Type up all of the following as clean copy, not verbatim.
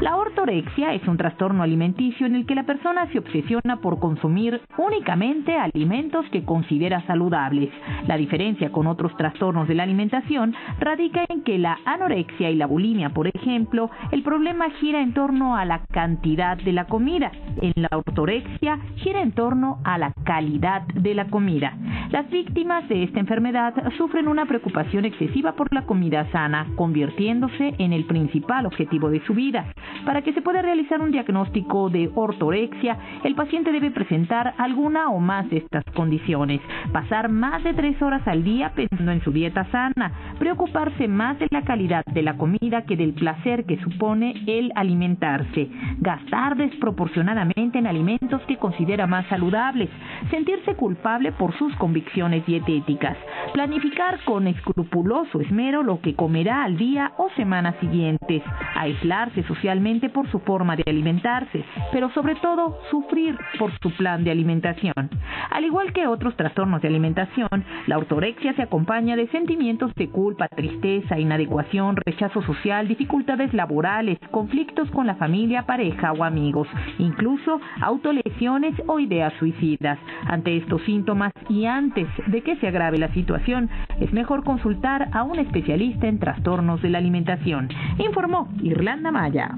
La ortorexia es un trastorno alimenticio en el que la persona se obsesiona por consumir únicamente alimentos que considera saludables. La diferencia con otros trastornos de la alimentación radica en que la anorexia y la bulimia, por ejemplo, el problema gira en torno a la cantidad de la comida. En la ortorexia gira en torno a la calidad de la comida. Las víctimas de esta enfermedad sufren una preocupación excesiva por la comida sana, convirtiéndose en el principal objetivo de su vida. Para que se pueda realizar un diagnóstico de ortorexia, el paciente debe presentar alguna o más de estas condiciones: pasar más de 3 horas al día pensando en su dieta sana, preocuparse más de la calidad de la comida que del placer que supone el alimentarse, gastar desproporcionadamente en alimentos que considera más saludables, sentirse culpable por sus convicciones dietéticas, planificar con escrupuloso esmero lo que comerá al día o semanas siguientes, aislarse socialmente por su forma de alimentarse, pero sobre todo sufrir por su plan de alimentación. Al igual que otros trastornos de alimentación, la ortorexia se acompaña de sentimientos de culpa, tristeza, inadecuación, rechazo social, dificultades laborales, conflictos con la familia, pareja o amigos, incluso autolesiones o ideas suicidas. Ante estos síntomas y antes de que se agrave la situación, es mejor consultar a un especialista en trastornos de la alimentación, informó Irlanda Maya.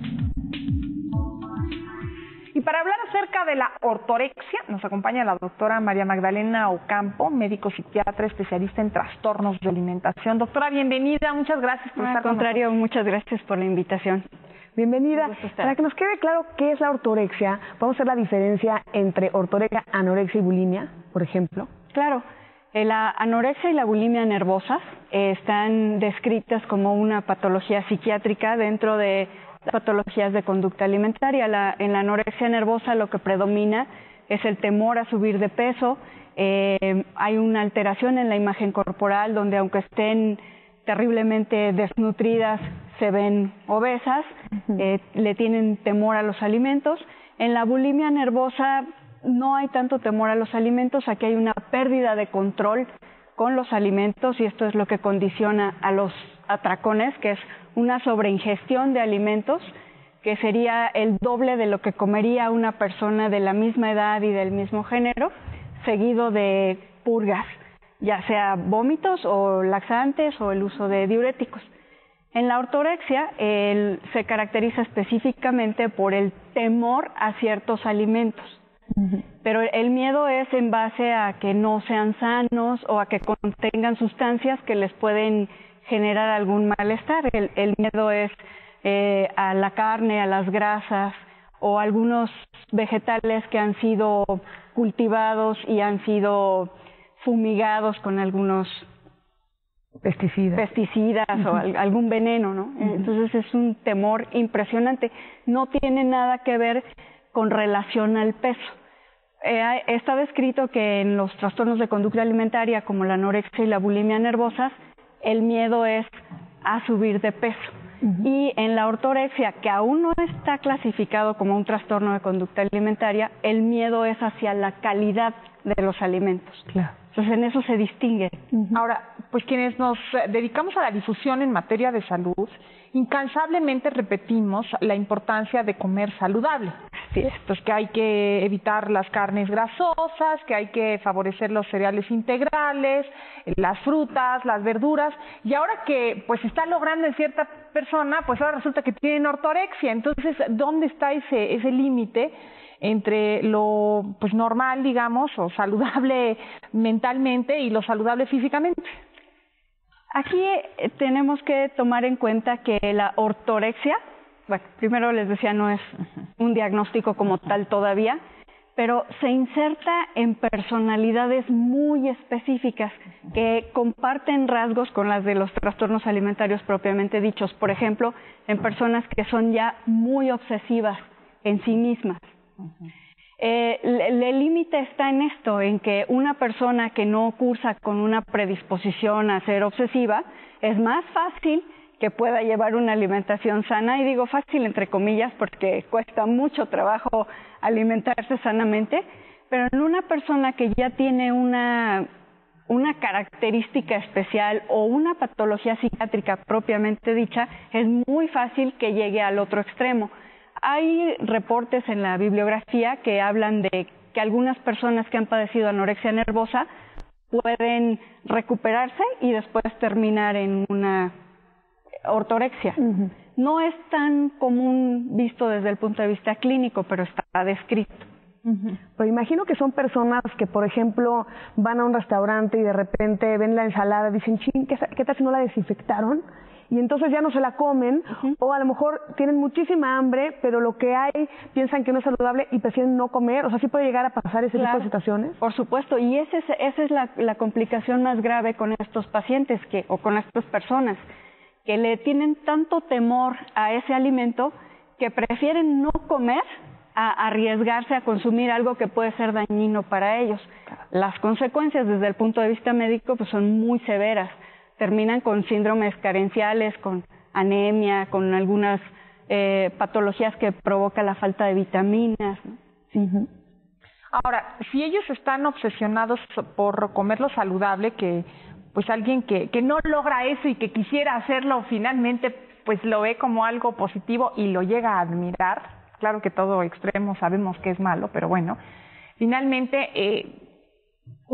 Y para hablar acerca de la ortorexia, nos acompaña la doctora María Magdalena Ocampo, médico psiquiatra especialista en trastornos de alimentación. Doctora, bienvenida, muchas gracias por estar con nosotros. Al contrario, muchas gracias por la invitación. Bienvenida. Para que nos quede claro qué es la ortorexia, vamos a hacer la diferencia entre ortorexia, anorexia y bulimia, por ejemplo. Claro, la anorexia y la bulimia nervosas están descritas como una patología psiquiátrica dentro de patologías de conducta alimentaria. En la anorexia nervosa lo que predomina es el temor a subir de peso. Hay una alteración en la imagen corporal donde, aunque estén terriblemente desnutridas, se ven obesas, le tienen temor a los alimentos. En la bulimia nervosa no hay tanto temor a los alimentos, aquí hay una pérdida de control con los alimentos y esto es lo que condiciona a los atracones, que es una sobreingestión de alimentos, que sería el doble de lo que comería una persona de la misma edad y del mismo género, seguido de purgas, ya sea vómitos o laxantes o el uso de diuréticos. En la ortorexia se caracteriza específicamente por el temor a ciertos alimentos, pero el miedo es en base a que no sean sanos o a que contengan sustancias que les pueden generar algún malestar. El miedo es a la carne, a las grasas o algunos vegetales que han sido cultivados y han sido fumigados con algunos pesticidas o algún veneno, ¿no? Entonces es un temor impresionante. No tiene nada que ver con relación al peso. Está descrito que en los trastornos de conducta alimentaria como la anorexia y la bulimia nervosas, el miedo es a subir de peso. Y en la ortorexia, que aún no está clasificado como un trastorno de conducta alimentaria, el miedo es hacia la calidad de los alimentos. Claro. Entonces en eso se distingue. Ahora, pues quienes nos dedicamos a la difusión en materia de salud, incansablemente repetimos la importancia de comer saludable. Pues que hay que evitar las carnes grasosas, que hay que favorecer los cereales integrales, las frutas, las verduras, y ahora que pues está logrando en cierta persona, pues ahora resulta que tienen ortorexia. Entonces, ¿dónde está ese límite entre lo pues normal, digamos, o saludable mentalmente y lo saludable físicamente? Aquí tenemos que tomar en cuenta que la ortorexia, bueno, primero les decía, no es un diagnóstico como tal todavía, pero se inserta en personalidades muy específicas que comparten rasgos con las de los trastornos alimentarios propiamente dichos. Por ejemplo, en personas que son ya muy obsesivas en sí mismas. El límite está en esto, en que una persona que no cursa con una predisposición a ser obsesiva, es más fácil que pueda llevar una alimentación sana, y digo fácil entre comillas porque cuesta mucho trabajo alimentarse sanamente, pero en una persona que ya tiene una característica especial o una patología psiquiátrica propiamente dicha, es muy fácil que llegue al otro extremo. Hay reportes en la bibliografía que hablan de que algunas personas que han padecido anorexia nervosa pueden recuperarse y después terminar en una ortorexia. No es tan común visto desde el punto de vista clínico, pero está descrito. Pero imagino que son personas que, por ejemplo, van a un restaurante y de repente ven la ensalada y dicen, ching, ¿qué tal si no la desinfectaron? Y entonces ya no se la comen, o a lo mejor tienen muchísima hambre, pero lo que hay piensan que no es saludable y prefieren no comer. O sea, ¿sí puede llegar a pasar ese tipo de situaciones? Por supuesto, y esa es la complicación más grave con estos pacientes o con estas personas, que le tienen tanto temor a ese alimento que prefieren no comer a arriesgarse a consumir algo que puede ser dañino para ellos. Las consecuencias desde el punto de vista médico pues son muy severas. Terminan con síndromes carenciales, con anemia, con algunas patologías que provoca la falta de vitaminas, ¿no? Ahora, si ellos están obsesionados por comer lo saludable, que pues alguien que no logra eso y que quisiera hacerlo finalmente, pues lo ve como algo positivo y lo llega a admirar. Claro que todo extremo sabemos que es malo, pero bueno, finalmente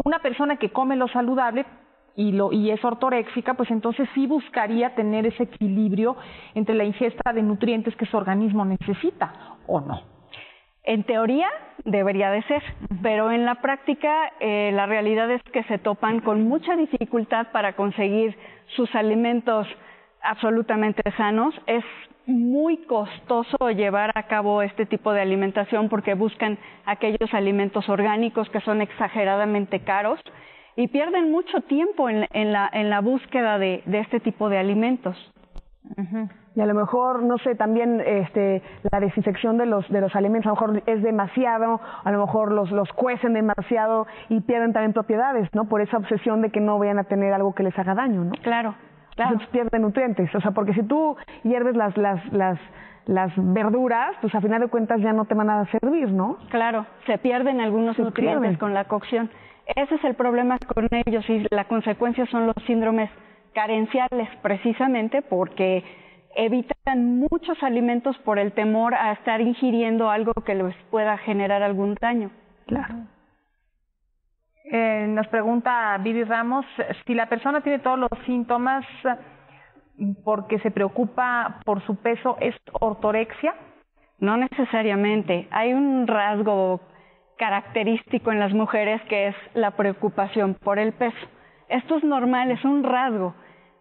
una persona que come lo saludable y es ortoréxica, pues entonces sí buscaría tener ese equilibrio entre la ingesta de nutrientes que su organismo necesita, ¿o no? En teoría debería de ser, pero en la práctica la realidad es que se topan con mucha dificultad para conseguir sus alimentos absolutamente sanos. Es muy costoso llevar a cabo este tipo de alimentación porque buscan aquellos alimentos orgánicos que son exageradamente caros y pierden mucho tiempo en la búsqueda de este tipo de alimentos. Y a lo mejor, no sé, también la desinfección de los alimentos, a lo mejor es demasiado, a lo mejor los cuecen demasiado y pierden también propiedades, ¿no? Por esa obsesión de que no vayan a tener algo que les haga daño, ¿no? Claro. Entonces pierden nutrientes, o sea, porque si tú hierves las verduras, pues a final de cuentas ya no te van a servir, ¿no? Claro, se pierden algunos nutrientes con la cocción. Ese es el problema con ellos y la consecuencia son los síndromes carenciales, precisamente porque evitan muchos alimentos por el temor a estar ingiriendo algo que les pueda generar algún daño. Claro. Nos pregunta Vivi Ramos, si la persona tiene todos los síntomas porque se preocupa por su peso, ¿es ortorexia? No necesariamente. Hay un rasgo característico en las mujeres que es la preocupación por el peso. Esto es normal, es un rasgo.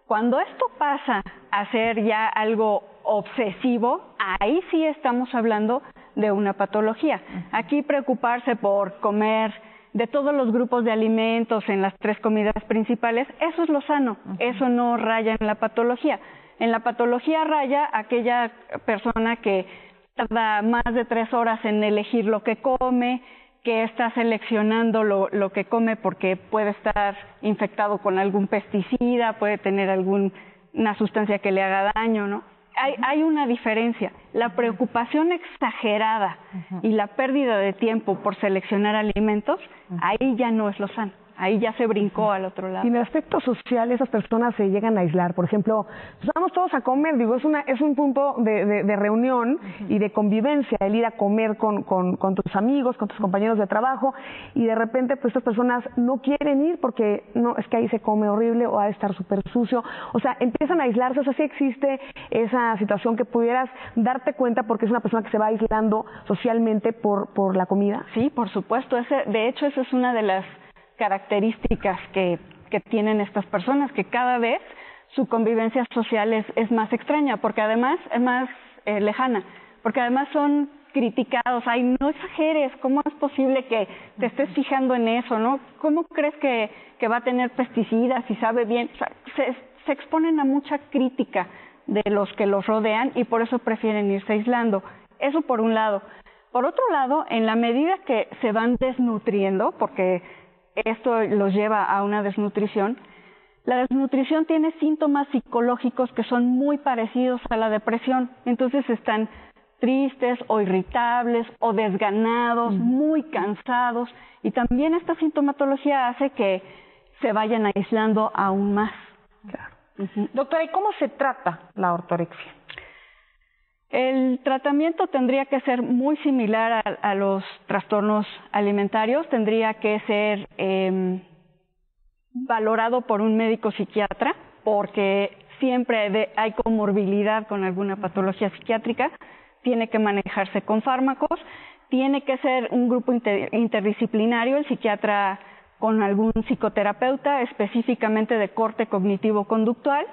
Cuando esto pasa a ser ya algo obsesivo, ahí sí estamos hablando de una patología. Aquí preocuparse por comer de todos los grupos de alimentos en las 3 comidas principales, eso es lo sano, eso no raya en la patología. En la patología raya aquella persona que tarda más de 3 horas en elegir lo que come, que está seleccionando lo que come porque puede estar infectado con algún pesticida, puede tener alguna sustancia que le haga daño, ¿no? Hay una diferencia. La preocupación exagerada y la pérdida de tiempo por seleccionar alimentos, ahí ya no es lo sano. Ahí ya se brincó al otro lado. Y en el aspecto social, esas personas se llegan a aislar. Por ejemplo, vamos todos a comer, digo, es un punto de reunión y de convivencia, el ir a comer con tus amigos, con tus compañeros de trabajo, y de repente pues estas personas no quieren ir porque no, es que ahí se come horrible o ha de estar súper sucio. O sea, empiezan a aislarse. O sea, sí existe esa situación que pudieras darte cuenta porque es una persona que se va aislando socialmente por la comida. Sí, por supuesto. De hecho, esa es una de las características que tienen estas personas, que cada vez su convivencia social es más extraña, porque además es más lejana, porque además son criticados. Ay, no exageres, ¿cómo es posible que te estés fijando en eso, no? ¿Cómo crees que va a tener pesticidas y sabe bien? O sea, se exponen a mucha crítica de los que los rodean y por eso prefieren irse aislando. Eso por un lado. Por otro lado, en la medida que se van desnutriendo, porque esto los lleva a una desnutrición, la desnutrición tiene síntomas psicológicos que son muy parecidos a la depresión. Entonces están tristes o irritables o desganados, muy cansados, y también esta sintomatología hace que se vayan aislando aún más. Claro. Doctora, ¿y cómo se trata la ortorexia? El tratamiento tendría que ser muy similar a los trastornos alimentarios, tendría que ser valorado por un médico psiquiatra, porque siempre hay comorbilidad con alguna patología psiquiátrica, tiene que manejarse con fármacos, tiene que ser un grupo interdisciplinario, el psiquiatra con algún psicoterapeuta específicamente de corte cognitivo-conductual,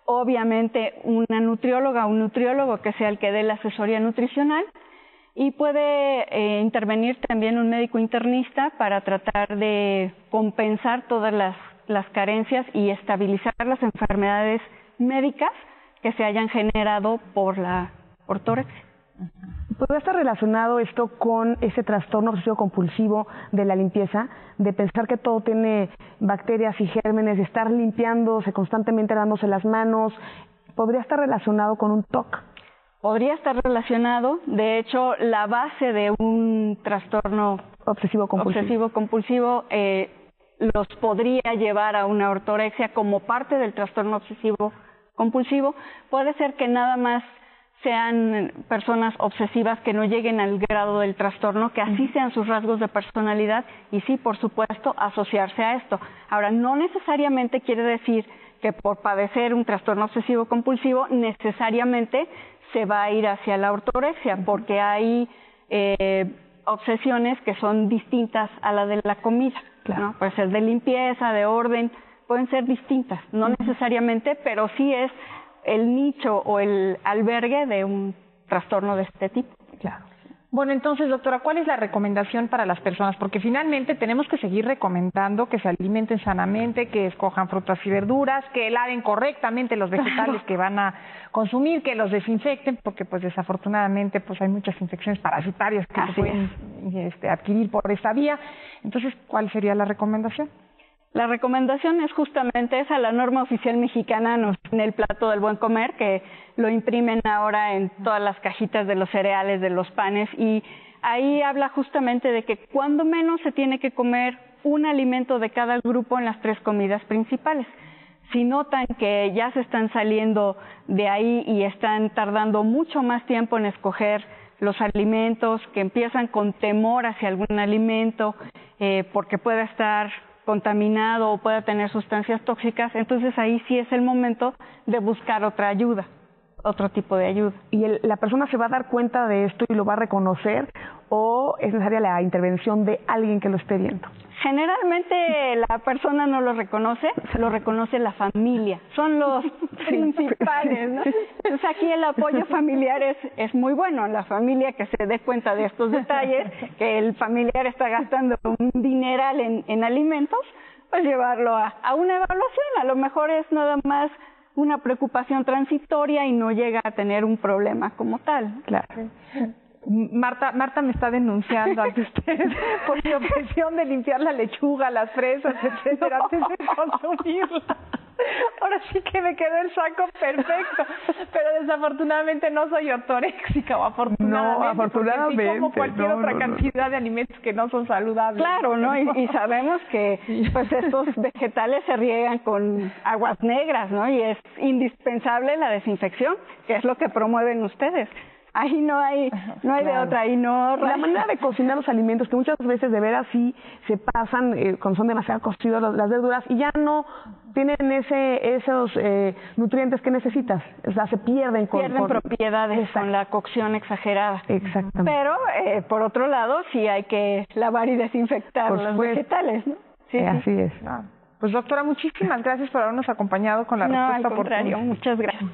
obviamente una nutrióloga o un nutriólogo que sea el que dé la asesoría nutricional, y puede intervenir también un médico internista para tratar de compensar todas las carencias y estabilizar las enfermedades médicas que se hayan generado por la ortorexia. ¿Podría estar relacionado esto con ese trastorno obsesivo compulsivo de la limpieza, de pensar que todo tiene bacterias y gérmenes, de estar limpiándose constantemente, lavándose las manos? ¿Podría estar relacionado con un TOC? Podría estar relacionado. De hecho, la base de un trastorno obsesivo compulsivo los podría llevar a una ortorexia como parte del trastorno obsesivo compulsivo. Puede ser que nada más sean personas obsesivas que no lleguen al grado del trastorno, que así sean sus rasgos de personalidad y sí, por supuesto, asociarse a esto. Ahora, no necesariamente quiere decir que por padecer un trastorno obsesivo compulsivo necesariamente se va a ir hacia la ortorexia, porque hay obsesiones que son distintas a la de la comida, claro, ¿no? Puede ser de limpieza, de orden, pueden ser distintas, no necesariamente, pero sí es el nicho o el albergue de un trastorno de este tipo. Claro. Bueno, entonces, doctora, ¿cuál es la recomendación para las personas? Porque finalmente tenemos que seguir recomendando que se alimenten sanamente, que escojan frutas y verduras, que laven correctamente los vegetales que van a consumir, que los desinfecten, porque pues desafortunadamente pues hay muchas infecciones parasitarias que se pueden adquirir por esta vía. Entonces, ¿cuál sería la recomendación? La recomendación es justamente esa, la norma oficial mexicana en el plato del buen comer, que lo imprimen ahora en todas las cajitas de los cereales, de los panes, y ahí habla justamente de que cuando menos se tiene que comer un alimento de cada grupo en las 3 comidas principales. Si notan que ya se están saliendo de ahí y están tardando mucho más tiempo en escoger los alimentos, que empiezan con temor hacia algún alimento, porque puede estar contaminado o pueda tener sustancias tóxicas, entonces ahí sí es el momento de buscar otra ayuda, otro tipo de ayuda. ¿Y la persona se va a dar cuenta de esto y lo va a reconocer o es necesaria la intervención de alguien que lo esté viendo? Generalmente la persona no lo reconoce la familia, son los principales, ¿no? Entonces aquí el apoyo familiar es muy bueno, la familia que se dé cuenta de estos detalles, que el familiar está gastando un dineral en alimentos, pues llevarlo a una evaluación. A lo mejor es nada más una preocupación transitoria y no llega a tener un problema como tal. Claro. Marta me está denunciando ante ustedes por mi obsesión de limpiar la lechuga, las fresas, etcétera, antes de consumirla. Ahora sí que me quedó el saco perfecto, pero desafortunadamente no soy ortoréxica, o afortunadamente. No, afortunadamente. Sí, como cualquier otra cantidad de alimentos que no son saludables. Claro, ¿no? Y sabemos que pues estos vegetales se riegan con aguas negras, ¿no? Y es indispensable la desinfección, que es lo que promueven ustedes. Ahí no hay claro, de otra, ahí no. La manera de cocinar los alimentos, que muchas veces de veras sí se pasan, cuando son demasiado cocidos las verduras y ya no tienen esos nutrientes que necesitas, o sea, se pierden propiedades con la cocción exagerada. Exactamente. Pero por otro lado sí hay que lavar y desinfectar los vegetales, ¿no? Sí, así es. Pues doctora, muchísimas gracias por habernos acompañado con la respuesta oportuna. No, al contrario, muchas gracias.